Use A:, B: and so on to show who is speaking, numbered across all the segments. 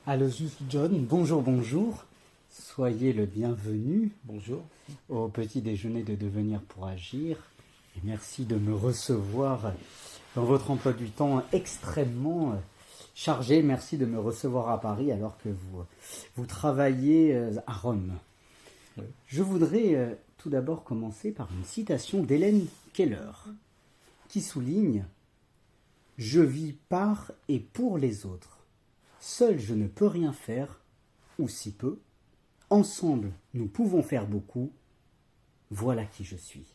A: Aloysius John, bonjour, bonjour. Soyez le bienvenu.
B: Bonjour.
A: Au petit déjeuner de Devenir pour Agir. Et merci de me recevoir dans votre emploi du temps extrêmement chargé. Merci de me recevoir à Paris alors que vous travaillez à Rome.
B: Oui.
A: Je voudrais tout d'abord commencer par une citation d'Hélène Keller qui souligne « Je vis par et pour les autres. Seul je ne peux rien faire, ou si peu. Ensemble nous pouvons faire beaucoup. Voilà qui je suis. »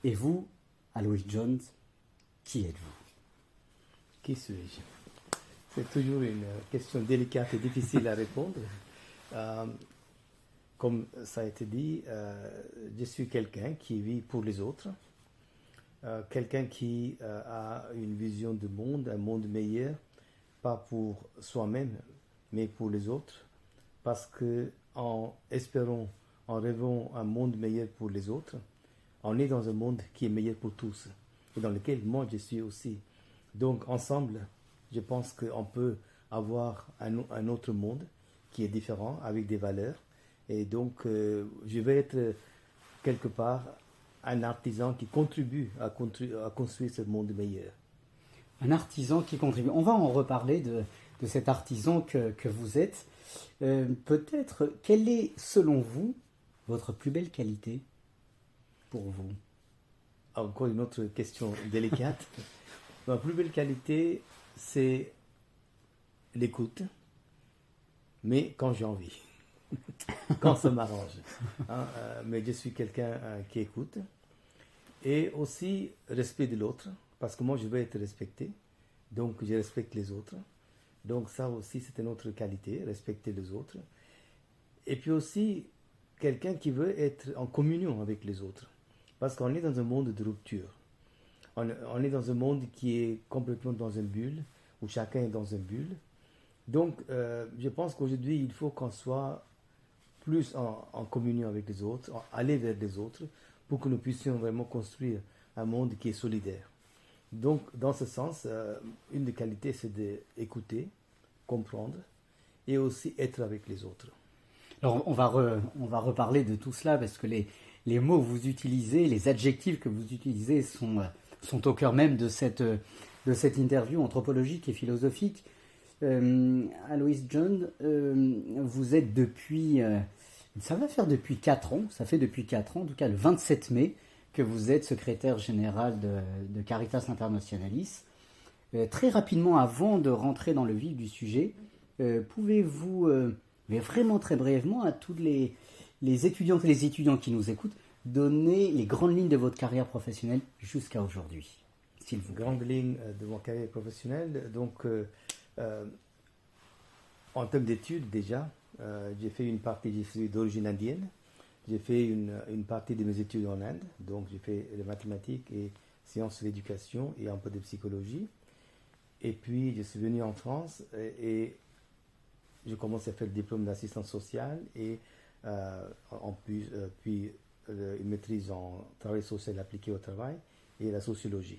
A: Et vous, Alois Jones, qui êtes-vous?
B: Qui suis-je? C'est toujours une question délicate et difficile à répondre. Comme ça a été dit, je suis quelqu'un qui vit pour les autres, quelqu'un qui a une vision du monde, un monde meilleur, pas pour soi-même, mais pour les autres, parce que en espérant, en rêvant un monde meilleur pour les autres, on est dans un monde qui est meilleur pour tous, et dans lequel moi je suis aussi. Donc ensemble, je pense qu'on peut avoir un autre monde qui est différent, avec des valeurs. Et donc, je vais être quelque part un artisan qui contribue à construire ce monde meilleur.
A: Un artisan qui contribue. On va en reparler de cet artisan que vous êtes. Peut-être, quelle est, selon vous, votre plus belle qualité pour vous?
B: Encore une autre question délicate. Ma plus belle qualité, c'est l'écoute, mais quand j'ai envie. Quand ça m'arrange. Mais je suis quelqu'un qui écoute. Et aussi respect de l'autre, parce que moi je veux être respecté, donc je respecte les autres. Donc ça aussi c'est une autre qualité, respecter les autres. Et puis aussi quelqu'un qui veut être en communion avec les autres, parce qu'on est dans un monde de rupture. On est dans un monde qui est complètement dans une bulle, où chacun est dans une bulle. Donc je pense qu'aujourd'hui il faut qu'on soit plus en communion avec les autres, aller vers les autres, pour que nous puissions vraiment construire un monde qui est solidaire. Donc, dans ce sens, une des qualités, c'est d'écouter, comprendre, et aussi être avec les autres.
A: Alors, on va reparler de tout cela, parce que les mots que vous utilisez, les adjectifs que vous utilisez sont au cœur même de cette interview anthropologique et philosophique. Alois John, vous êtes depuis... ça va faire depuis 4 ans, ça fait depuis 4 ans, en tout cas le 27 mai, que vous êtes secrétaire général de Caritas Internationalis. Très rapidement, avant de rentrer dans le vif du sujet, pouvez-vous, mais vraiment très brièvement, à tous les étudiantes et les étudiants qui nous écoutent, donner les grandes lignes de votre carrière professionnelle jusqu'à aujourd'hui, s'il vous plaît.
B: Grandes lignes de mon carrière professionnelle, donc... en termes d'études, déjà, j'ai fait une partie, je suis d'origine indienne. J'ai fait une partie de mes études en Inde. Donc, j'ai fait les mathématiques et sciences de l'éducation et un peu de psychologie. Et puis, je suis venu en France et je commence à faire le diplôme d'assistance sociale et puis une maîtrise en travail social appliqué au travail et la sociologie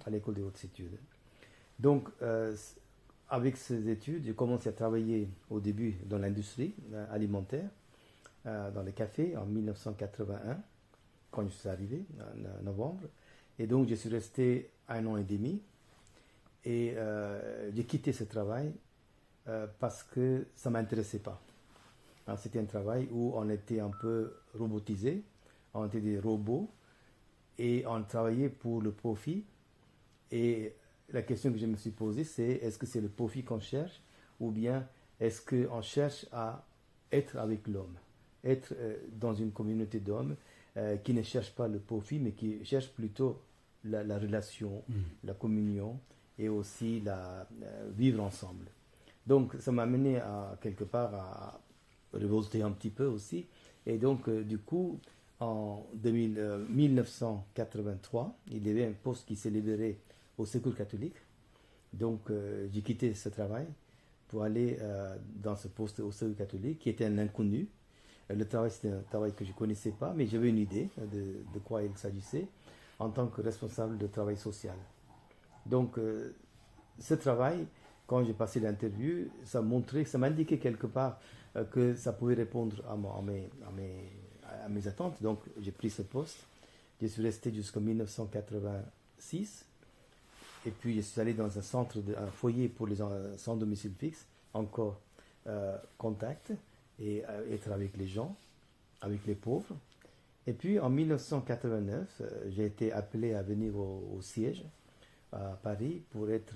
B: à l'école des hautes études. Donc, avec ces études, j'ai commencé à travailler au début dans l'industrie alimentaire, dans les cafés, en 1981, quand je suis arrivé, en novembre. Et donc, je suis resté 1 an et demi. Et j'ai quitté ce travail parce que ça ne m'intéressait pas. C'était un travail où on était un peu robotisé, on était des robots, et on travaillait pour le profit. Et la question que je me suis posée, c'est est-ce que c'est le profit qu'on cherche ou bien est-ce qu'on cherche à être avec l'homme, être dans une communauté d'hommes qui ne cherchent pas le profit mais qui cherchent plutôt la relation, la communion et aussi vivre ensemble. Donc ça m'a amené quelque part à révolter un petit peu aussi. Et donc du coup, en 1983, il y avait un poste qui s'est libéré au Secours catholique. Donc, j'ai quitté ce travail pour aller dans ce poste au Secours catholique, qui était un inconnu. Le travail, c'était un travail que je ne connaissais pas, mais j'avais une idée de quoi il s'agissait en tant que responsable de travail social. Donc, ce travail quand j'ai passé l'interview, ça m'indiquait quelque part que ça pouvait répondre à mes attentes. Donc j'ai pris ce poste. Je suis resté jusqu'en 1986. Et puis je suis allé dans un foyer pour les sans domicile fixe, encore contact et être avec les gens, avec les pauvres. Et puis en 1989, j'ai été appelé à venir au siège à Paris pour être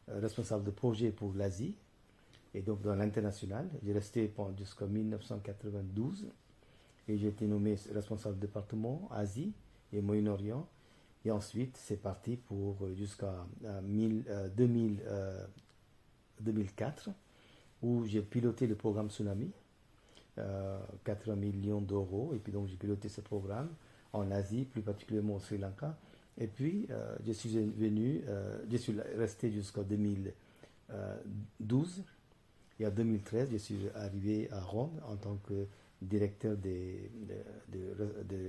B: responsable de projet pour l'Asie et donc dans l'international. J'ai resté jusqu'en 1992 et j'ai été nommé responsable de département Asie et Moyen-Orient. Et ensuite, c'est parti pour jusqu'à 2004 où j'ai piloté le programme Tsunami, 80 millions d'euros. Et puis donc j'ai piloté ce programme en Asie, plus particulièrement au Sri Lanka. Et puis je suis resté jusqu'en 2012. Et en 2013, je suis arrivé à Rome en tant que directeur de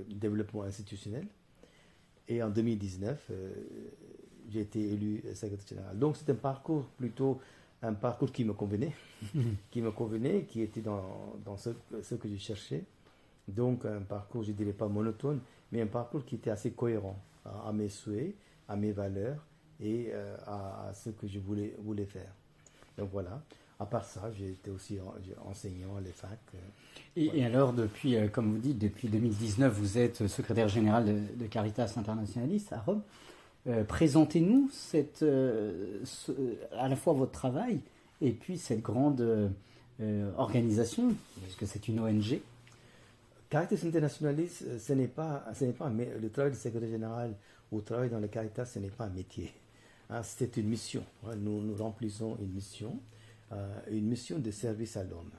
B: développement institutionnel. Et en 2019, j'ai été élu secrétaire général. Donc c'est un parcours qui me convenait, qui était dans ce que je cherchais. Donc un parcours, je dirais pas monotone, mais un parcours qui était assez cohérent à mes souhaits, à mes valeurs et à ce que je voulais faire. Donc voilà. À part ça, j'ai été aussi enseignant à l'EFAC.
A: Et alors, comme vous dites, depuis 2019, vous êtes secrétaire général de Caritas Internationalis à Rome. Présentez-nous à la fois votre travail et puis cette grande organisation, puisque c'est une ONG.
B: Caritas Internationalis, ce n'est pas le travail du secrétaire général ou le travail dans le Caritas, ce n'est pas un métier. C'est une mission. Nous remplissons une mission de service à l'homme.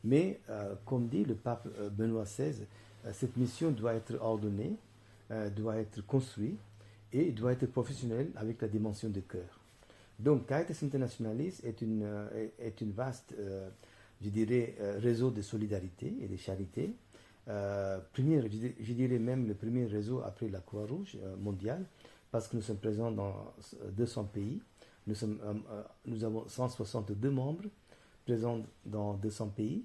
B: Mais, comme dit le pape Benoît XVI, cette mission doit être ordonnée, doit être construite et doit être professionnelle avec la dimension de cœur. Donc, Caritas Internationalis est une vaste, je dirais, réseau de solidarité et de charité. Je dirais même le premier réseau après la Croix-Rouge mondiale, parce que nous sommes présents dans 200 pays. Nous avons 162 membres présents dans 200 pays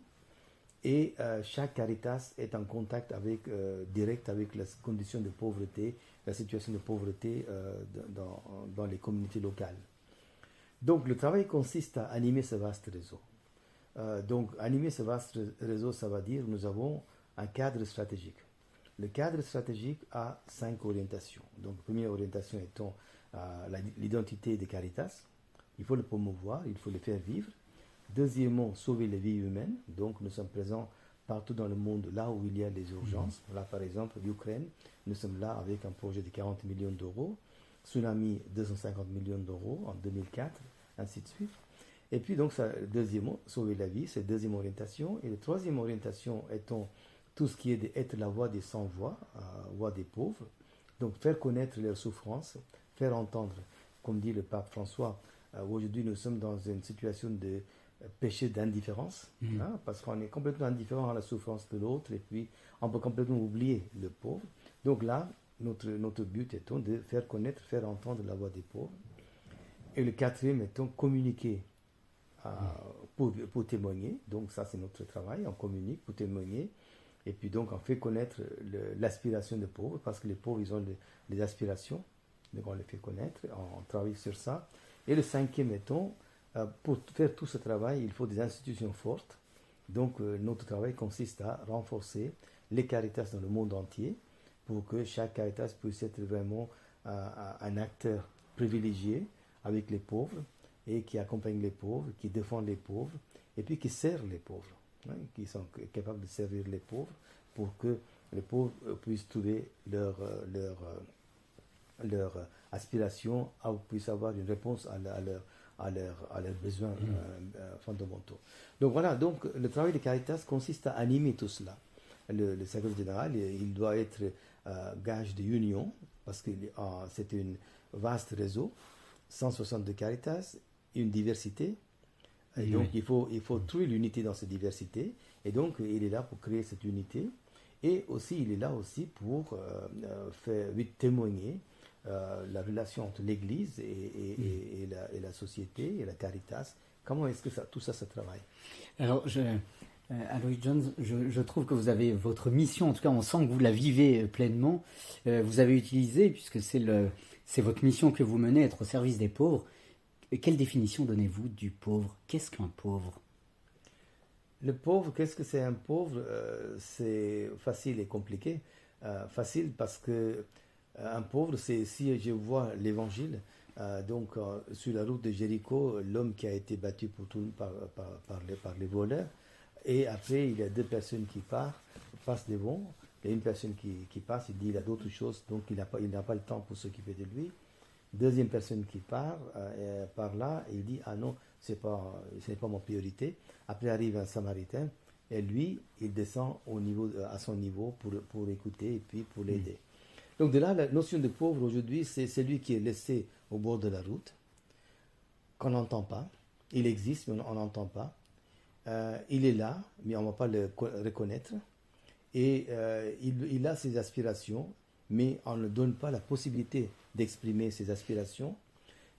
B: et chaque Caritas est en contact direct avec la condition de pauvreté, la situation de pauvreté dans les communautés locales. Donc le travail consiste à animer ce vaste réseau. Donc animer ce vaste réseau, ça va dire nous avons un cadre stratégique. Le cadre stratégique a 5 orientations. Donc première orientation étant l'identité des Caritas. Il faut le promouvoir, il faut le faire vivre. Deuxièmement, sauver les vies humaines. Donc nous sommes présents partout dans le monde, là où il y a des urgences. Là par exemple, l'Ukraine, nous sommes là avec un projet de 40 millions d'euros. Tsunami, 250 millions d'euros en 2004, ainsi de suite. Et puis donc, deuxièmement, sauver la vie, c'est la deuxième orientation. Et la troisième orientation étant tout ce qui est d'être la voix des sans-voix, voix des pauvres. Donc faire connaître leurs souffrances, faire entendre, comme dit le pape François, aujourd'hui nous sommes dans une situation de péché d'indifférence, parce qu'on est complètement indifférent à la souffrance de l'autre et puis on peut complètement oublier le pauvre. Donc là, notre but étant de faire connaître, faire entendre la voix des pauvres. Et le quatrième étant communiquer pour témoigner. Donc ça c'est notre travail, on communique pour témoigner. Et puis donc on fait connaître l'aspiration des pauvres, parce que les pauvres ils ont des aspirations. Donc on les fait connaître, on travaille sur ça. Et le cinquième étant, pour faire tout ce travail, il faut des institutions fortes. Donc notre travail consiste à renforcer les Caritas dans le monde entier pour que chaque Caritas puisse être vraiment un acteur privilégié avec les pauvres et qui accompagne les pauvres, qui défend les pauvres et puis qui sert les pauvres, qui sont capables de servir les pauvres pour que les pauvres puissent trouver leur aspiration, puissent avoir une réponse à leurs besoins fondamentaux. Donc voilà, donc le travail de Caritas consiste à animer tout cela. Le secrétaire général, il doit être gage de union, parce que c'est un vaste réseau, 162 Caritas, une diversité, et donc il faut trouver l'unité dans cette diversité, et donc il est là pour créer cette unité, et aussi il est là aussi pour témoigner la relation entre l'Église et la société et la Caritas. Comment est-ce que tout ça se travaille?
A: Alors, Alois Jones, je trouve que vous avez votre mission, en tout cas on sent que vous la vivez pleinement. Vous avez utilisé, puisque c'est votre mission que vous menez, être au service des pauvres. Quelle définition donnez-vous du pauvre? Qu'est-ce qu'un pauvre?
B: Le pauvre, qu'est-ce que c'est un pauvre? C'est facile et compliqué. Facile parce que un pauvre, c'est si je vois l'évangile, sur la route de Jéricho, l'homme qui a été battu par les voleurs, et après il y a deux personnes qui passent devant, il y a une personne qui passe, il dit il a d'autres choses, donc il n'a pas le temps pour s'occuper de lui. Deuxième personne qui par là, il dit ah non, ce n'est pas ma priorité. Après arrive un Samaritain, et lui, il descend à son niveau pour écouter et puis pour l'aider. Donc de là, la notion de pauvre aujourd'hui, c'est celui qui est laissé au bord de la route, qu'on n'entend pas. Il existe, mais on n'entend pas. Il est là, mais on ne va pas le reconnaître. Et il a ses aspirations, mais on ne donne pas la possibilité d'exprimer ses aspirations.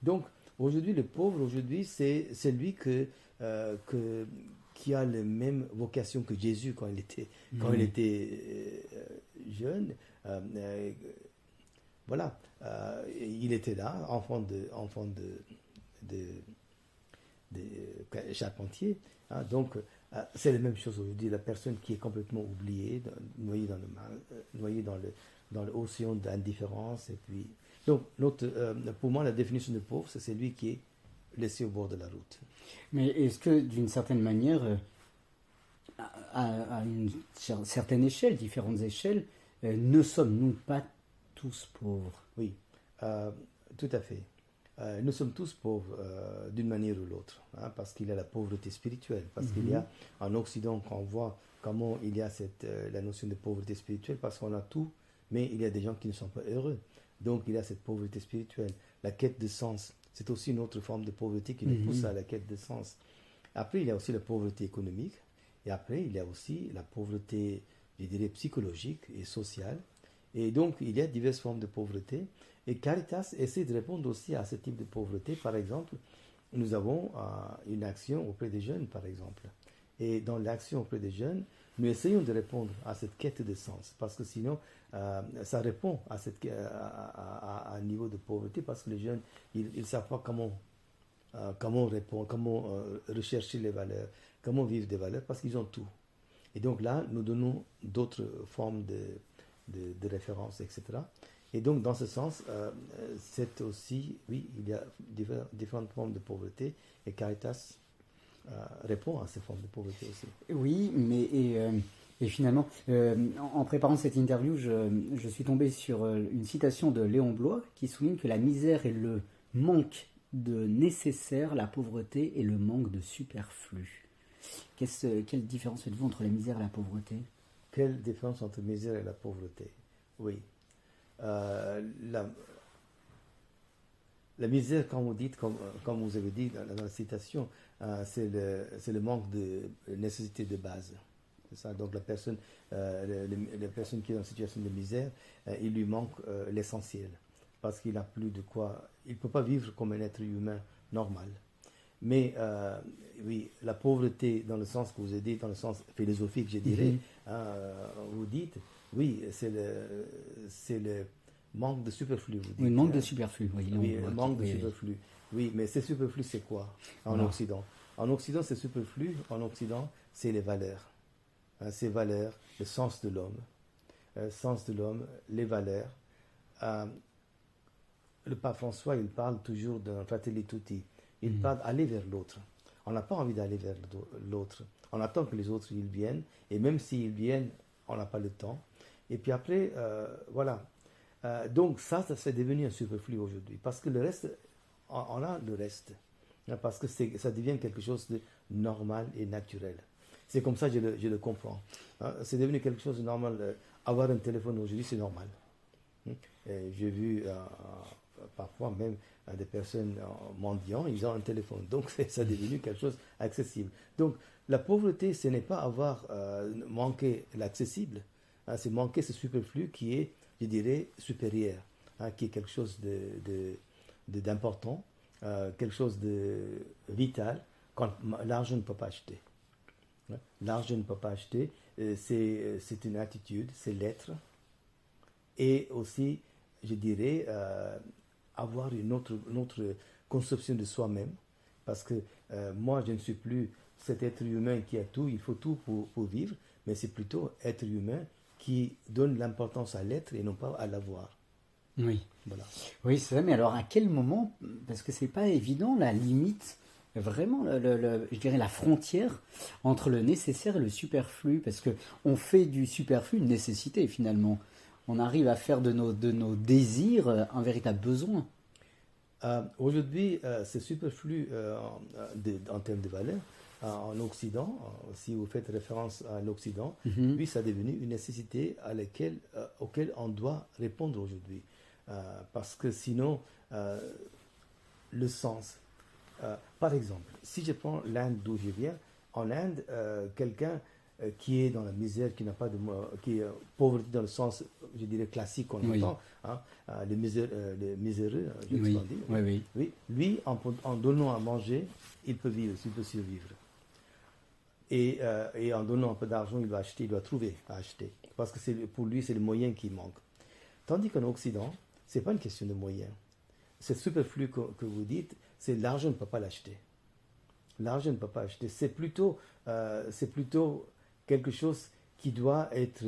B: Donc aujourd'hui, le pauvre, c'est celui qui a la même vocation que Jésus quand il était jeune. Voilà, il était là, enfant de charpentier. Hein, donc, c'est la même chose aujourd'hui. La personne qui est complètement oubliée, noyée dans le mal, noyée dans l'océan d'indifférence. Et puis, donc, pour moi, la définition de pauvre, c'est celui qui est laissé au bord de la route.
A: Mais est-ce que, d'une certaine manière, à une certaine échelle, différentes échelles, ne sommes-nous pas tous pauvres?
B: Oui, tout à fait. Nous sommes tous pauvres d'une manière ou l'autre, hein, parce qu'il y a la pauvreté spirituelle, parce qu'il y a en Occident, quand on voit comment il y a la notion de pauvreté spirituelle, parce qu'on a tout, mais il y a des gens qui ne sont pas heureux. Donc il y a cette pauvreté spirituelle. La quête de sens, c'est aussi une autre forme de pauvreté qui nous pousse à la quête de sens. Après, il y a aussi la pauvreté économique, et après, il y a aussi la pauvreté, je dirais, psychologique et sociale. Et donc, il y a diverses formes de pauvreté. Et Caritas essaie de répondre aussi à ce type de pauvreté. Par exemple, nous avons une action auprès des jeunes, par exemple. Et dans l'action auprès des jeunes, nous essayons de répondre à cette quête de sens. Parce que sinon, ça répond à un niveau de pauvreté. Parce que les jeunes, ils ne savent pas comment répondre, comment rechercher les valeurs, comment vivre des valeurs, parce qu'ils ont tout. Et donc là, nous donnons d'autres formes de références, etc. Et donc, dans ce sens, c'est aussi, oui, il y a différentes formes de pauvreté, et Caritas répond à ces formes de pauvreté aussi.
A: Oui, mais et finalement, en préparant cette interview, je suis tombé sur une citation de Léon Bloy qui souligne que la misère est le manque de nécessaire, la pauvreté est le manque de superflu. Quelle différence faites-vous entre la misère et la pauvreté?
B: Quelle différence entre la misère et la pauvreté? Oui. La misère, comme vous dites, comme vous avez dit dans la citation, c'est le manque de nécessité de base. C'est ça. Donc la personne qui est dans une situation de misère, il lui manque l'essentiel, parce qu'il n'a plus de quoi. Il ne peut pas vivre comme un être humain normal. Mais oui, la pauvreté, dans le sens que vous avez dit, dans le sens philosophique, je dirais, vous dites, oui, c'est le manque de superflu. Vous dites,
A: oui, le manque de superflu. Oui,
B: le manque de superflu. Oui, mais ce superflu, c'est quoi en Occident? En Occident, c'est superflu. En Occident, c'est les valeurs. Ces valeurs, le sens de l'homme, les valeurs. Le pape François, il parle toujours d'un fratelli tutti. Il parle d'aller vers l'autre. On n'a pas envie d'aller vers l'autre. On attend que les autres ils viennent. Et même s'ils viennent, on n'a pas le temps. Et puis après, voilà. Donc ça c'est devenu un superflu aujourd'hui. Parce que le reste, on a le reste. Parce que ça devient quelque chose de normal et naturel. C'est comme ça que je le comprends. C'est devenu quelque chose de normal. Avoir un téléphone aujourd'hui, c'est normal. J'ai vu parfois même des personnes mendiants, ils ont un téléphone. Donc ça est devenu quelque chose d'accessible. Donc la pauvreté, ce n'est pas avoir manqué l'accessible, c'est manquer ce superflu qui est, je dirais, supérieur. qui est quelque chose d'important, quelque chose de vital, quand l'argent ne peut pas acheter. Ouais. L'argent ne peut pas acheter, c'est une attitude, c'est l'être, et aussi, je dirais, avoir une autre conception de soi-même, parce que moi, je ne suis plus cet être humain qui a tout, il faut tout pour vivre, mais c'est plutôt être humain qui donne l'importance à l'être et non pas à l'avoir.
A: Oui.
B: Voilà.
A: Oui, c'est ça, mais alors à quel moment, parce que c'est pas évident, la limite, vraiment, je dirais la frontière entre le nécessaire et le superflu, parce que on fait du superflu une nécessité finalement. On arrive à faire de nos désirs un véritable besoin.
B: Aujourd'hui, c'est superflu en termes de valeur. En Occident, si vous faites référence à l'Occident, oui, ça est devenu une nécessité auquel on doit répondre aujourd'hui. Parce que sinon, le sens. Par exemple, si je prends l'Inde d'où je viens, en Inde, quelqu'un qui est dans la misère, qui n'a pas de qui est pauvreté dans le sens, je dirais, classique qu'on entend, hein, les miséreux, je
A: Oui.
B: dit,
A: Oui.
B: oui, lui, en donnant à manger, il peut vivre, il peut survivre. Et en donnant un peu d'argent, il va acheter, il doit trouver à acheter. Parce que pour lui, c'est le moyen qui manque. Tandis qu'en Occident, ce n'est pas une question de moyens. C'est superflu que vous dites, c'est l'argent ne peut pas l'acheter. L'argent ne peut pas acheter. C'est plutôt quelque chose qui doit être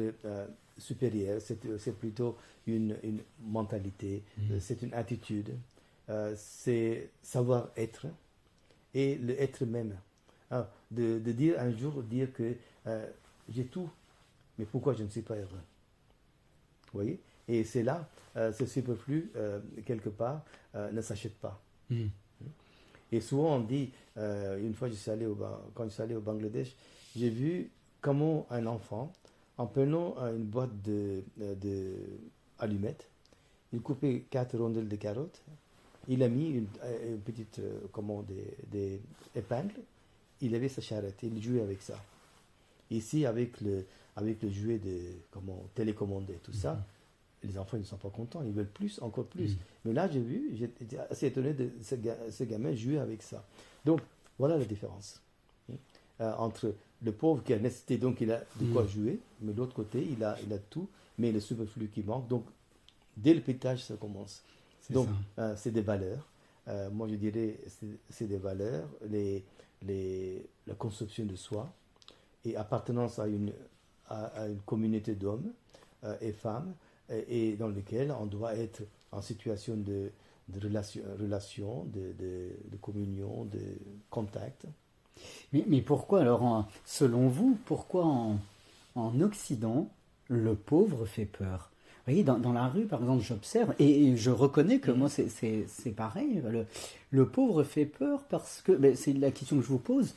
B: supérieur. C'est plutôt une mentalité, c'est une attitude, c'est savoir-être et le être même. Alors, de dire un jour, dire que j'ai tout, mais pourquoi je ne suis pas heureux? Vous voyez? Et c'est là, ce superflu, quelque part, ne s'achète pas. Et souvent on dit, une fois quand je suis allé au Bangladesh, j'ai vu comment un enfant, en prenant une boîte de allumettes, il coupait 4 rondelles de carottes, il a mis une petite, des épingles, il avait sa charrette, il jouait avec ça. Ici, avec le jouet télécommandé, tout ça, les enfants ne sont pas contents, ils veulent plus, encore plus. Mais là, j'étais assez étonné de ce gamin jouer avec ça. Donc, voilà la différence entre le pauvre qui a nécessité, donc il a de quoi jouer, mais de l'autre côté, il a tout, mais le superflu qui manque. Donc, dès le petit âge, ça commence. Donc, c'est des valeurs. Moi, je dirais, c'est des valeurs, la conception de soi et appartenance à une communauté d'hommes et femmes, et dans lequel on doit être en situation de relation, de communion, de contact.
A: Mais pourquoi alors, selon vous, pourquoi en Occident, le pauvre fait peur? Vous voyez, dans la rue, par exemple, j'observe, et je reconnais que moi, c'est pareil. Le pauvre fait peur parce que, c'est la question que je vous pose.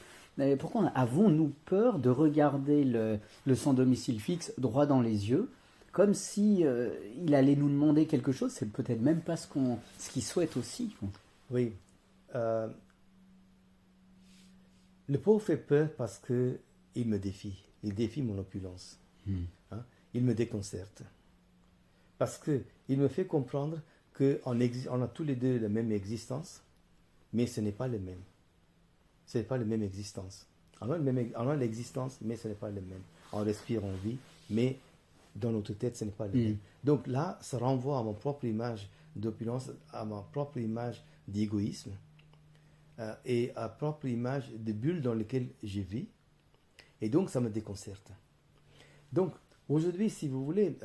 A: Pourquoi avons-nous peur de regarder le sans domicile fixe droit dans les yeux, comme si il allait nous demander quelque chose? C'est peut-être même pas ce qu'il souhaite aussi.
B: Oui. Le pauvre fait peur parce que il me défie. Il défie mon opulence. Hein? Il me déconcerte. Parce qu'il me fait comprendre qu'on a tous les deux la même existence, mais ce n'est pas le même. Ce n'est pas la même existence. On a l'existence, mais ce n'est pas le même. On respire, on vit, mais dans notre tête, ce n'est pas le même. Donc là, ça renvoie à ma propre image d'opulence, à ma propre image d'égoïsme, et à ma propre image de bulle dans laquelle je vis. Et donc, ça me déconcerte. Donc, aujourd'hui, si vous voulez,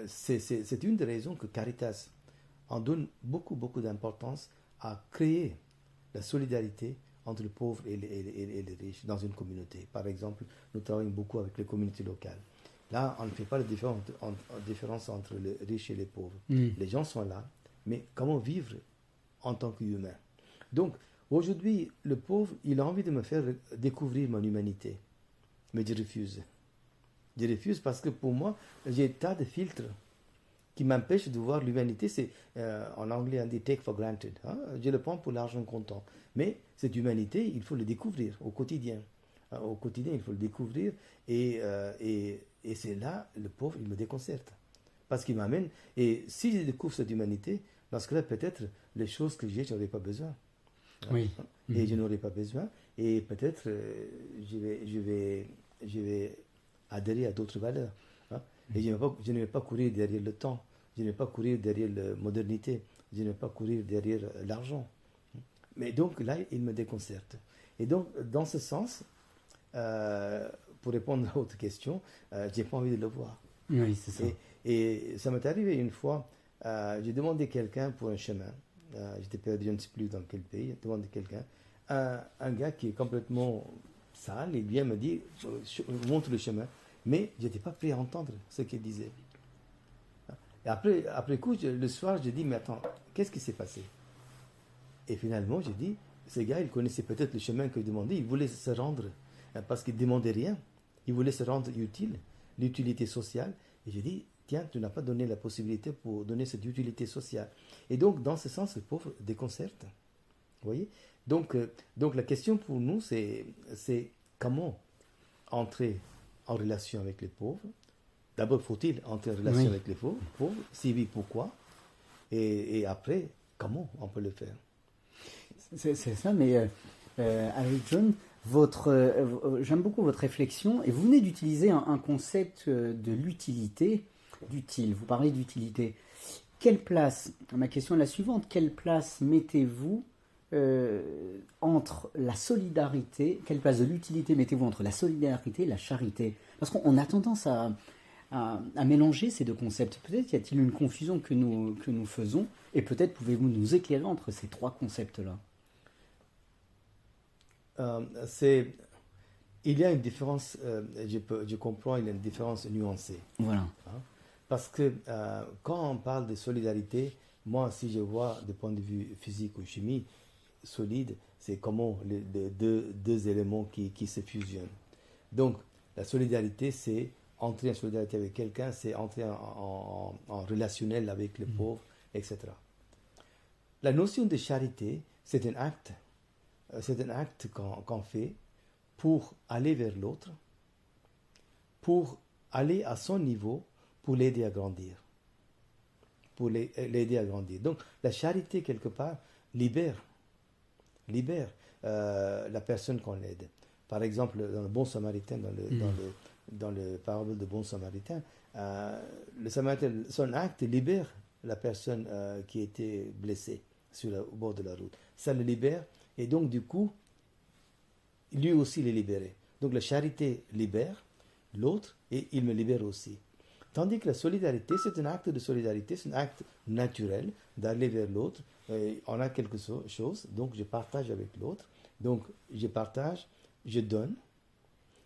B: c'est une des raisons que Caritas en donne beaucoup, beaucoup d'importance à créer la solidarité entre les pauvres et les riches dans une communauté. Par exemple, nous travaillons beaucoup avec les communautés locales. Là, on ne fait pas la différence entre les riches et les pauvres. Les gens sont là, mais comment vivre en tant qu'humain? Donc, aujourd'hui, le pauvre, il a envie de me faire découvrir mon humanité. Mais je refuse. Je refuse parce que pour moi, j'ai un tas de filtres qui m'empêchent de voir l'humanité. C'est, en anglais, on dit take for granted. Hein? Je le prends pour l'argent comptant. Mais cette humanité, il faut le découvrir au quotidien. Au quotidien, il faut le découvrir. Et c'est là, le pauvre, il me déconcerte. parce qu'il m'amène. Et si je découvre cette humanité, dans ce cas-là, peut-être les choses que j'ai, je n'aurais pas besoin.
A: Oui.
B: Et je n'aurais pas besoin. Et peut-être je vais adhérer à d'autres valeurs. Hein. Et je ne vais pas courir derrière le temps. Je ne vais pas courir derrière la modernité. Je ne vais pas courir derrière l'argent. Mais donc là, il me déconcerte. Et donc, dans ce sens, pour répondre à votre question, j'ai pas envie de le voir.
A: Oui, c'est ça.
B: Et ça m'est arrivé une fois, j'ai demandé quelqu'un pour un chemin. J'étais perdu, je ne sais plus dans quel pays. J'ai demandé quelqu'un. Un gars qui est complètement sale, il vient me dire, montre le chemin. Mais je n'étais pas prêt à entendre ce qu'il disait. Et après coup, le soir, j'ai dit, mais attends, qu'est-ce qui s'est passé? Et finalement, j'ai dit, ce gars, il connaissait peut-être le chemin que je demandais, il voulait se rendre, parce qu'il ne demandait rien. Il voulait se rendre utile, l'utilité sociale. Et j'ai dit, tiens, tu n'as pas donné la possibilité pour donner cette utilité sociale. Et donc, dans ce sens, le pauvre déconcerte. Vous voyez? Donc la question pour nous, c'est comment entrer en relation avec les pauvres. D'abord, faut-il entrer en relation avec les pauvres? Si oui, pourquoi? Et après, comment on peut le faire?
A: C'est ça, mais avec John, j'aime beaucoup votre réflexion, et vous venez d'utiliser un concept de l'utilité, d'utile. Vous parlez d'utilité. Quelle place, ma question est la suivante, quelle place mettez-vous entre la solidarité, quelle place de l'utilité mettez-vous entre la solidarité et la charité? Parce qu'on a tendance à mélanger ces deux concepts. Peut-être y a-t-il une confusion que nous faisons, et peut-être pouvez-vous nous éclairer entre ces trois concepts-là.
B: Il y a une différence, je comprends, il y a une différence nuancée.
A: Voilà.
B: Hein? Parce que quand on parle de solidarité, moi, si je vois du point de vue physique ou chimie, solide, c'est comment les deux éléments qui se fusionnent. Donc, la solidarité, c'est entrer en solidarité avec quelqu'un, c'est entrer en relationnel avec les pauvres, etc. La notion de charité, c'est un acte. C'est un acte qu'on fait pour aller vers l'autre, pour aller à son niveau, pour l'aider à grandir. Pour l'aider à grandir. Donc, la charité, quelque part, libère la personne qu'on aide. Par exemple, dans le Bon Samaritain, dans le parabole de Bon Samaritain, le Samaritain, son acte libère la personne qui était blessée au bord de la route. Ça le libère, et donc du coup, lui aussi il est libéré. Donc la charité libère l'autre, et il me libère aussi. Tandis que la solidarité, c'est un acte de solidarité, c'est un acte naturel d'aller vers l'autre. On a quelque chose, donc je partage avec l'autre. Donc je partage, je donne.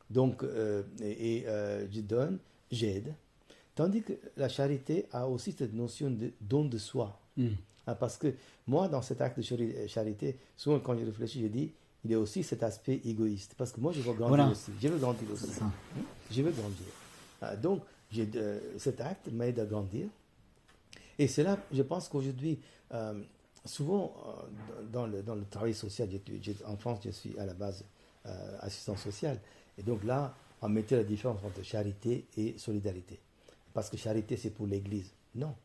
B: Donc, je donne, j'aide. Tandis que la charité a aussi cette notion de don de soi. Parce que moi, dans cet acte de charité, souvent quand je réfléchis, je dis, il y a aussi cet aspect égoïste. Parce que moi, je veux grandir aussi. Je veux grandir aussi. Je veux grandir. Donc, cet acte m'aide à grandir. Et c'est là, je pense qu'aujourd'hui, souvent, dans le travail social, en France, je suis à la base assistant social. Et donc là, on mettait la différence entre charité et solidarité. Parce que charité, c'est pour l'Église. Non.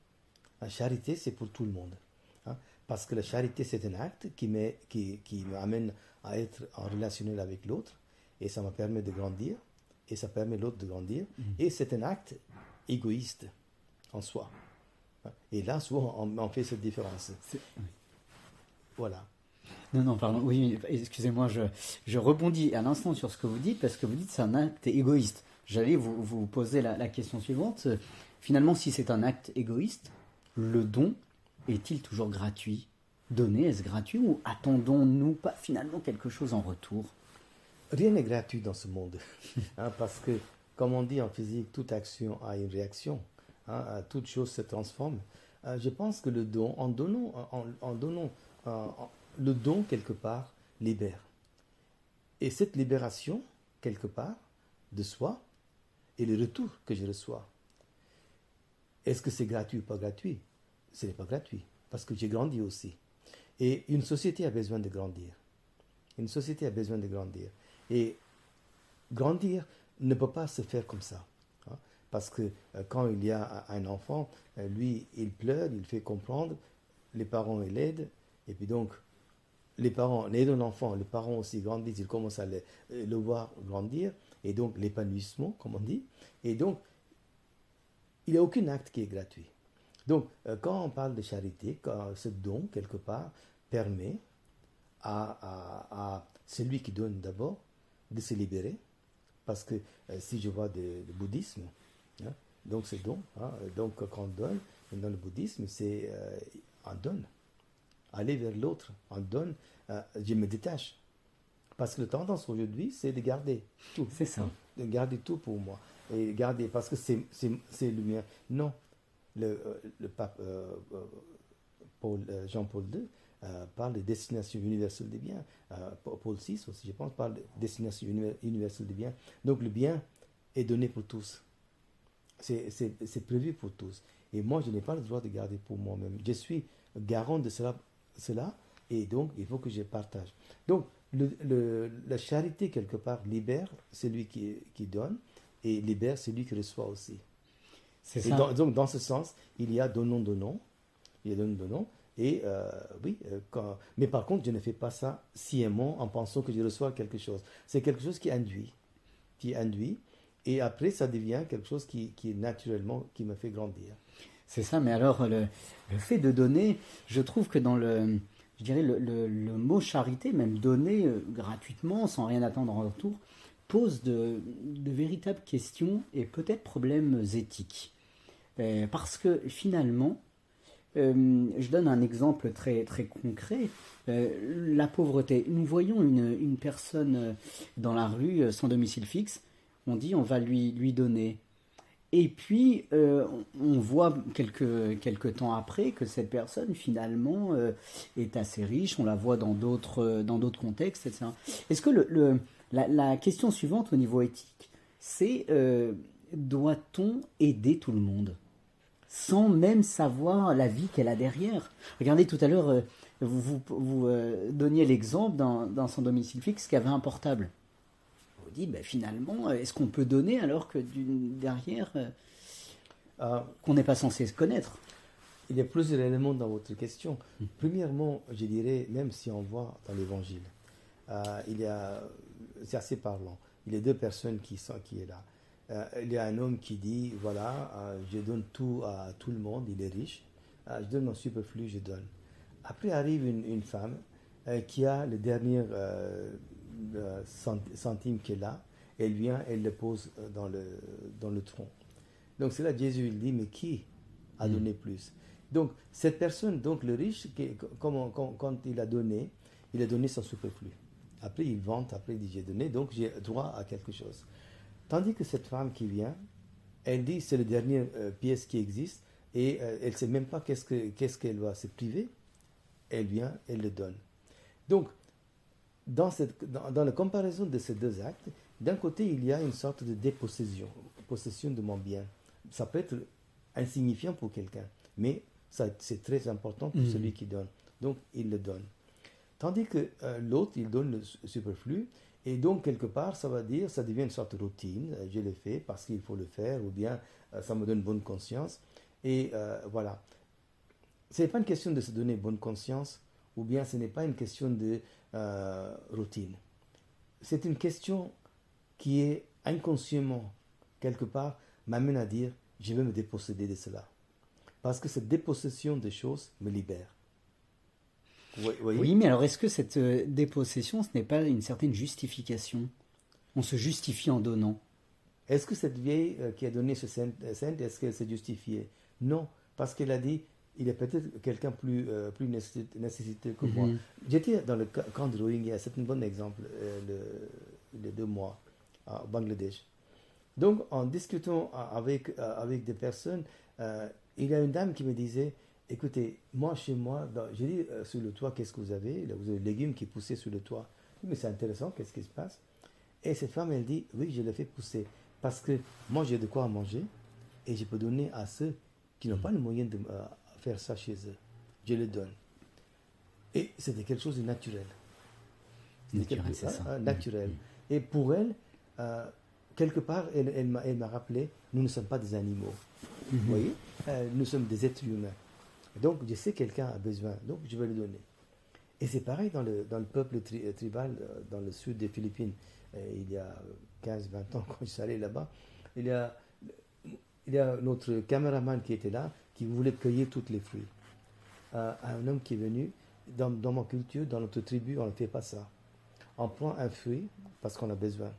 B: La charité, c'est pour tout le monde. Hein? Parce que la charité, c'est un acte qui m'amène à être en relationnel avec l'autre. Et ça me permet de grandir. Et ça permet l'autre de grandir. Et c'est un acte égoïste en soi. Et là, souvent, on fait cette différence. Voilà.
A: Non, pardon. Oui, excusez-moi, je rebondis à l'instant sur ce que vous dites, parce que vous dites que c'est un acte égoïste. J'allais vous poser la question suivante. Finalement, si c'est un acte égoïste, le don est-il toujours gratuit? Donner, est-ce gratuit, ou attendons-nous pas finalement quelque chose en retour?
B: Rien n'est gratuit dans ce monde. Parce que, comme on dit en physique, toute action a une réaction. Toute chose se transforme. Je pense que le don, en donnant le don, quelque part, libère. Et cette libération, quelque part, de soi, et le retour que je reçois. Est-ce que c'est gratuit ou pas gratuit? Ce n'est pas gratuit, parce que j'ai grandi aussi. Et une société a besoin de grandir. Une société a besoin de grandir. Et grandir ne peut pas se faire comme ça. Parce que quand il y a un enfant, lui, il pleure, il fait comprendre, les parents l'aident, et puis donc, les parents aident l'enfant, les parents aussi grandissent, ils commencent à le voir grandir, et donc l'épanouissement, comme on dit, et donc, il n'y a aucun acte qui est gratuit. Donc, quand on parle de charité, quand ce don, quelque part, permet à celui qui donne d'abord de se libérer, parce que si je vois le bouddhisme, hein, donc c'est don, hein, donc quand on donne, dans le bouddhisme, c'est on donne, aller vers l'autre, on donne, je me détache. Parce que la tendance aujourd'hui, c'est de garder tout.
A: C'est ça.
B: De garder tout pour moi. Et garder, parce que c'est le mien. Non. Le pape Jean-Paul II parle de destination universelle des biens. Paul VI aussi, je pense, parle de destination universelle des biens. Donc le bien est donné pour tous. C'est prévu pour tous. Et moi, je n'ai pas le droit de garder pour moi-même. Je suis garant de cela, et donc il faut que je partage. Donc la charité, quelque part, libère celui qui donne et libère celui qui reçoit aussi.
A: C'est
B: Et
A: ça.
B: donc, dans ce sens, il y a donnant. Il y a donnant. Et oui, mais par contre, je ne fais pas ça sciemment en pensant que je reçois quelque chose. C'est quelque chose qui induit. Et après, ça devient quelque chose qui naturellement, qui me fait grandir.
A: C'est ça, mais alors le fait de donner, je trouve que dans je dirais le mot charité, même donner gratuitement, sans rien attendre en retour, pose de véritables questions et peut-être problèmes éthiques. Parce que finalement, je donne un exemple très, très concret, la pauvreté. Nous voyons une personne dans la rue sans domicile fixe, on dit on va lui donner. Et puis, on voit quelques temps après que cette personne, finalement, est assez riche. On la voit dans d'autres contextes, etc. Est-ce que la question suivante au niveau éthique, c'est doit-on aider tout le monde sans même savoir la vie qu'elle a derrière? Regardez, tout à l'heure, vous donniez l'exemple d'un sans domicile fixe qui avait un portable. Dit, ben, finalement, est-ce qu'on peut donner alors que derrière, qu'on n'est pas censé se connaître?
B: Il y a plusieurs éléments dans votre question. Premièrement, je dirais, même si on voit dans l'Évangile, c'est assez parlant. Il y a deux personnes qui sont là. Il y a un homme qui dit, voilà, je donne tout à tout le monde, il est riche, je donne mon superflu, je donne. Après arrive une femme qui a le dernier centime qu'elle a, elle vient, elle le pose dans le tronc. Donc c'est là que Jésus il dit, mais qui a donné plus? Donc cette personne, donc le riche, quand il a donné son superflu. Après il vante, après il dit j'ai donné, donc j'ai droit à quelque chose. Tandis que cette femme qui vient, elle dit c'est la dernière pièce qui existe, et elle ne sait même pas qu'est-ce qu'elle va se priver. Elle vient, elle le donne. Donc, dans la comparaison de ces deux actes, d'un côté, il y a une sorte de possession de mon bien. Ça peut être insignifiant pour quelqu'un, mais c'est très important pour celui qui donne. Donc, il le donne. Tandis que l'autre, il donne le superflu, et donc, quelque part, ça devient une sorte de routine. Je le fais parce qu'il faut le faire, ou bien ça me donne bonne conscience. Et voilà. Ce n'est pas une question de se donner bonne conscience, ou bien ce n'est pas une question de routine. C'est une question qui est inconsciemment, quelque part, m'amène à dire, je vais me déposséder de cela. Parce que cette dépossession des choses me libère.
A: Oui, mais alors est-ce que cette dépossession, ce n'est pas une certaine justification? On se justifie en donnant.
B: Est-ce que cette vieille qui a donné ce sainte, est-ce qu'elle s'est justifiée? Non, parce qu'elle a dit, il est peut-être quelqu'un plus nécessité que moi. J'étais dans le camp de Rohingya, c'est un bon exemple, les 2 mois, au Bangladesh. Donc, en discutant avec des personnes, il y a une dame qui me disait, écoutez, moi, chez moi, j'ai dit, sur le toit, qu'est-ce que vous avez? Là, vous avez des légumes qui poussaient sur le toit. Mais c'est intéressant, qu'est-ce qui se passe? Et cette femme, elle dit, oui, je les fais pousser. Parce que moi, j'ai de quoi manger et je peux donner à ceux qui n'ont pas le moyen de faire ça chez eux. Je le donne. Et c'était quelque chose de naturel.
A: Naturel, c'est ça.
B: Naturel. Et pour elle, quelque part, elle m'a rappelé, nous ne sommes pas des animaux. Vous voyez, nous sommes des êtres humains. Donc, je sais que quelqu'un a besoin, donc je vais lui donner. Et c'est pareil dans le peuple tribal, dans le sud des Philippines. Il y a 15-20 ans, quand je suis allé là-bas, il y a notre caméraman qui était là, qui voulait cueillir tous les fruits. Un homme qui est venu, dans ma culture, dans notre tribu, on ne fait pas ça. On prend un fruit parce qu'on a besoin.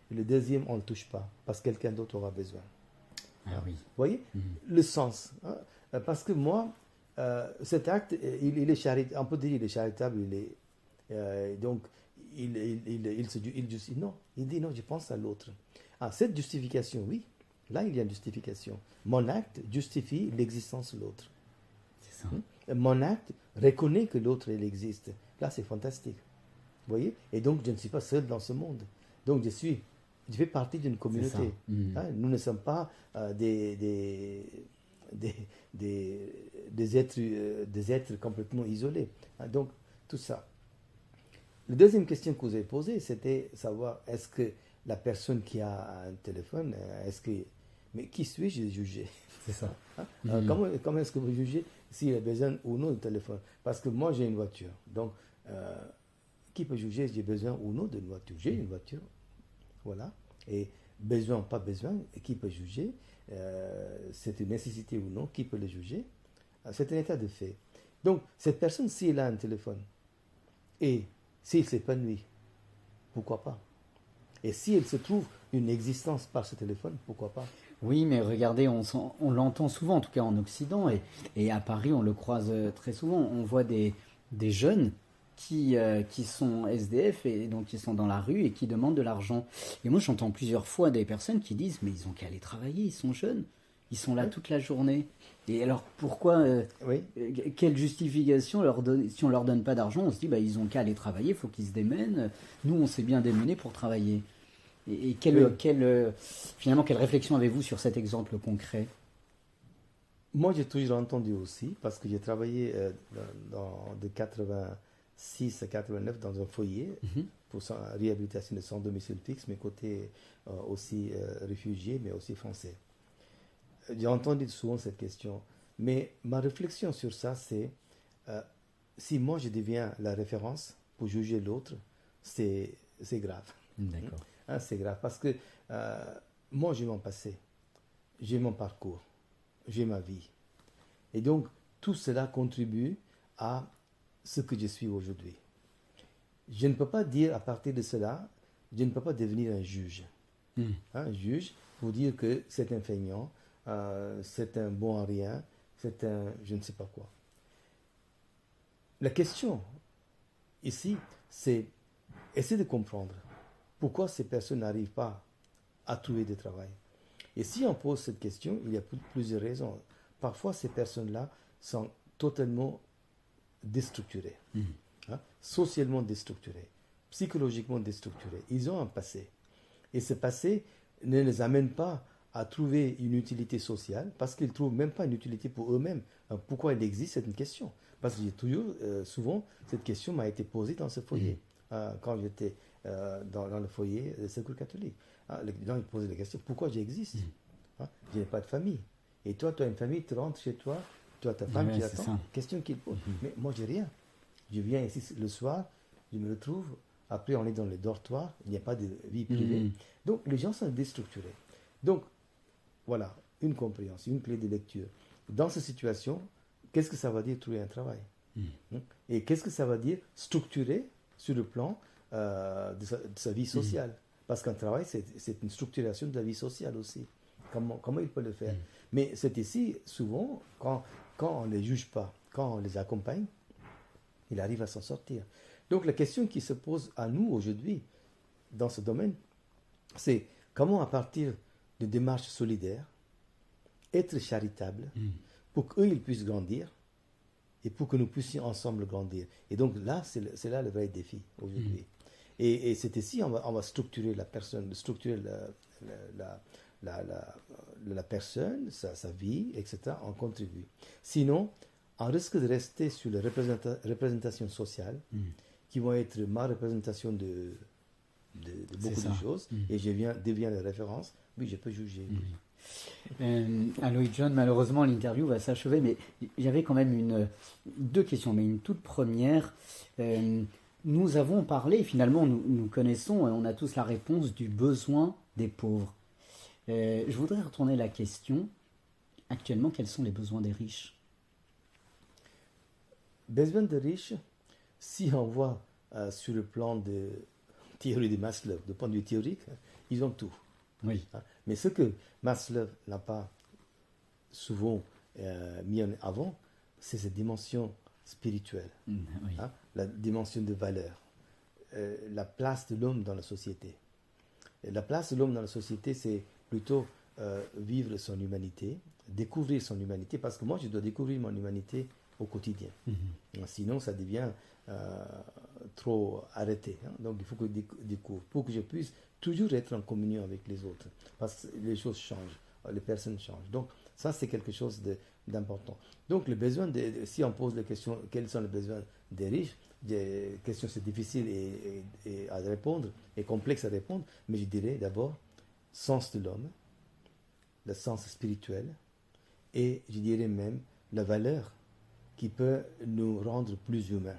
B: Et le deuxième, on ne le touche pas, parce que quelqu'un d'autre aura besoin.
A: Ah oui.
B: Vous voyez le sens. Parce que moi, cet acte, il est charitable. On peut dire qu'il est charitable. Donc, il justifie. Non, il dit non, je pense à l'autre. Cette justification, oui. Là, il y a une justification. Mon acte justifie l'existence de l'autre.
A: C'est ça.
B: Mon acte reconnaît que l'autre, il existe. Là, c'est fantastique. Vous voyez? Et donc, je ne suis pas seul dans ce monde. Donc, je fais partie d'une communauté. Nous ne sommes pas des êtres complètement isolés. Donc, tout ça. La deuxième question que vous avez posée, c'était savoir est-ce que la personne qui a un téléphone, mais qui suis-je de juger?
A: C'est ça.
B: Comment est-ce que vous jugez s'il a besoin ou non de téléphone? Parce que moi, j'ai une voiture. Donc, qui peut juger si j'ai besoin ou non d'une voiture? J'ai une voiture. Voilà. Et besoin ou pas besoin, qui peut juger? C'est une nécessité ou non, qui peut le juger? C'est un état de fait. Donc, cette personne, si elle a un téléphone, et s'il s'épanouit, pourquoi pas? Et si elle se trouve une existence par ce téléphone, pourquoi pas?
A: Oui, mais regardez, on l'entend souvent, en tout cas en Occident, et à Paris, on le croise très souvent. On voit des jeunes qui sont SDF et donc qui sont dans la rue et qui demandent de l'argent. Et moi, j'entends plusieurs fois des personnes qui disent, mais ils ont qu'à aller travailler, ils sont jeunes, ils sont là toute la journée. Et alors, pourquoi, quelle justification si on leur donne pas d'argent, on se dit, bah, ils ont qu'à aller travailler, il faut qu'ils se démènent. Nous, on s'est bien démenés pour travailler. Et finalement, quelle réflexion avez-vous sur cet exemple concret?
B: Moi, j'ai toujours entendu aussi, parce que j'ai travaillé de 86 à 89 dans un foyer pour réhabilitation de sans domicile fixe, mais côté aussi réfugiés, mais aussi français. J'ai entendu souvent cette question, mais ma réflexion sur ça, c'est si moi je deviens la référence pour juger l'autre, c'est grave.
A: D'accord.
B: C'est grave parce que moi j'ai mon passé, j'ai mon parcours, j'ai ma vie. Et donc tout cela contribue à ce que je suis aujourd'hui. Je ne peux pas dire à partir de cela, je ne peux pas devenir un juge. Un juge pour dire que c'est un feignant, c'est un bon à rien, c'est un je ne sais pas quoi. La question ici, c'est essayer de comprendre pourquoi ces personnes n'arrivent pas à trouver du travail. Et si on pose cette question, il y a plusieurs raisons. Parfois, ces personnes-là sont totalement déstructurées, socialement déstructurées, psychologiquement déstructurées. Ils ont un passé. Et ce passé ne les amène pas à trouver une utilité sociale parce qu'ils ne trouvent même pas une utilité pour eux-mêmes. Pourquoi il existe, c'est une question. Parce que souvent, cette question m'a été posée dans ce foyer. Quand j'étais dans le foyer de Secours catholique. Les gens ils posaient la question, pourquoi j'existe? Je n'ai pas de famille. Et toi, tu as une famille, tu rentres chez toi, tu as ta femme qui attend. Question qu'ils posent. Mais moi, j'ai rien. Je viens ici le soir, je me retrouve, après on est dans les dortoirs, il n'y a pas de vie privée. Donc, les gens sont déstructurés. Donc, voilà, une compréhension, une clé de lecture. Dans cette situation, qu'est-ce que ça va dire trouver un travail? Et qu'est-ce que ça va dire structurer sur le plan de sa vie sociale? Parce qu'un travail, c'est une structuration de la vie sociale aussi. Comment il peut le faire? Mais c'est ici, souvent, quand on ne les juge pas, quand on les accompagne, il arrive à s'en sortir. Donc la question qui se pose à nous aujourd'hui, dans ce domaine, c'est comment à partir de démarches solidaires, être charitable, pour qu'eux, ils puissent grandir, et pour que nous puissions ensemble grandir. Et donc là, c'est là le vrai défi aujourd'hui. Et c'est ici, on va structurer la personne, structurer la personne, sa vie, etc. On contribue. Sinon, on risque de rester sur les représentations sociales, qui vont être ma représentation de de beaucoup de choses, et je deviens la référence, oui, je peux juger.
A: Aloy John, malheureusement l'interview va s'achever, mais j'avais quand même deux questions, mais une toute première. Nous avons parlé, finalement nous connaissons, on a tous la réponse du besoin des pauvres. Je voudrais retourner la question. Actuellement, quels sont les besoins des riches?
B: Besoin des riches, si on voit sur le plan de théorie de Maslow, de point de vue théorique, ils ont tout.
A: Oui.
B: Mais ce que Maslow n'a pas souvent mis en avant, c'est cette dimension spirituelle,
A: Oui.
B: La dimension de valeur, la place de l'homme dans la société. Et la place de l'homme dans la société, c'est plutôt vivre son humanité, découvrir son humanité, parce que moi, je dois découvrir mon humanité au quotidien. Sinon, ça devient trop arrêté. Donc, il faut que je découvre, pour que je puisse toujours être en communion avec les autres, parce que les choses changent, les personnes changent. Donc, ça, c'est quelque chose d'important. Donc, si on pose la question, quels sont les besoins des riches, des questions, c'est difficile à répondre, et complexe à répondre, mais je dirais d'abord, sens de l'homme, le sens spirituel, et je dirais même la valeur qui peut nous rendre plus humains.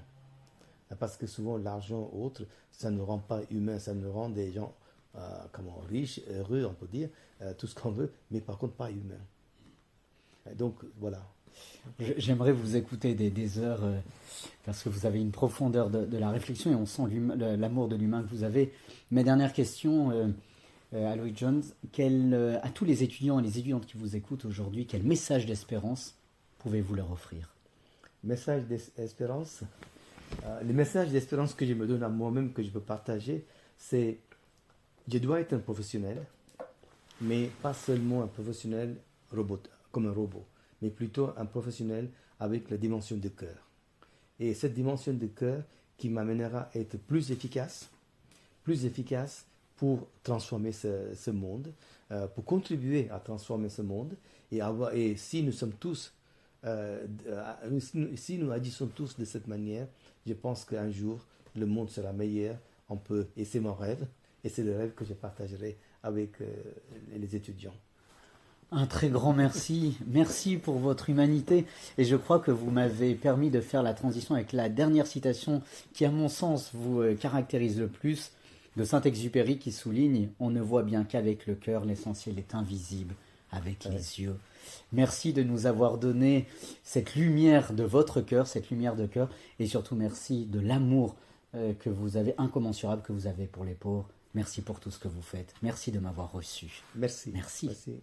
B: Parce que souvent, l'argent ou autre, ça ne rend pas humain, ça nous rend des gens riches, heureux, on peut dire, tout ce qu'on veut, mais par contre pas humains. Donc, voilà.
A: J'aimerais vous écouter des heures, parce que vous avez une profondeur de la réflexion et on sent l'amour de l'humain que vous avez. Ma dernière question, Aloy Jones, à tous les étudiants et les étudiantes qui vous écoutent aujourd'hui, quel message d'espérance pouvez-vous leur offrir?
B: Message d'espérance. Le message d'espérance que je me donne à moi-même, que je peux partager, c'est je dois être un professionnel, mais pas seulement un professionnel comme un robot, mais plutôt un professionnel avec la dimension de cœur. Et cette dimension de cœur qui m'amènera à être plus efficace pour transformer ce monde, pour contribuer à transformer ce monde, et si nous sommes tous si nous agissons tous de cette manière, je pense qu'un jour, le monde sera meilleur. Et c'est mon rêve, et c'est le rêve que je partagerai avec les étudiants.
A: Un très grand merci. Merci pour votre humanité. Et je crois que vous m'avez permis de faire la transition avec la dernière citation qui, à mon sens, vous caractérise le plus, de Saint-Exupéry, qui souligne « On ne voit bien qu'avec le cœur, l'essentiel est invisible avec les yeux ». Merci de nous avoir donné cette lumière de votre cœur, cette lumière de cœur, et surtout merci de l'amour que vous avez, incommensurable que vous avez pour les pauvres. Merci pour tout ce que vous faites. Merci de m'avoir reçu.
B: Merci.
A: Merci.
B: Merci.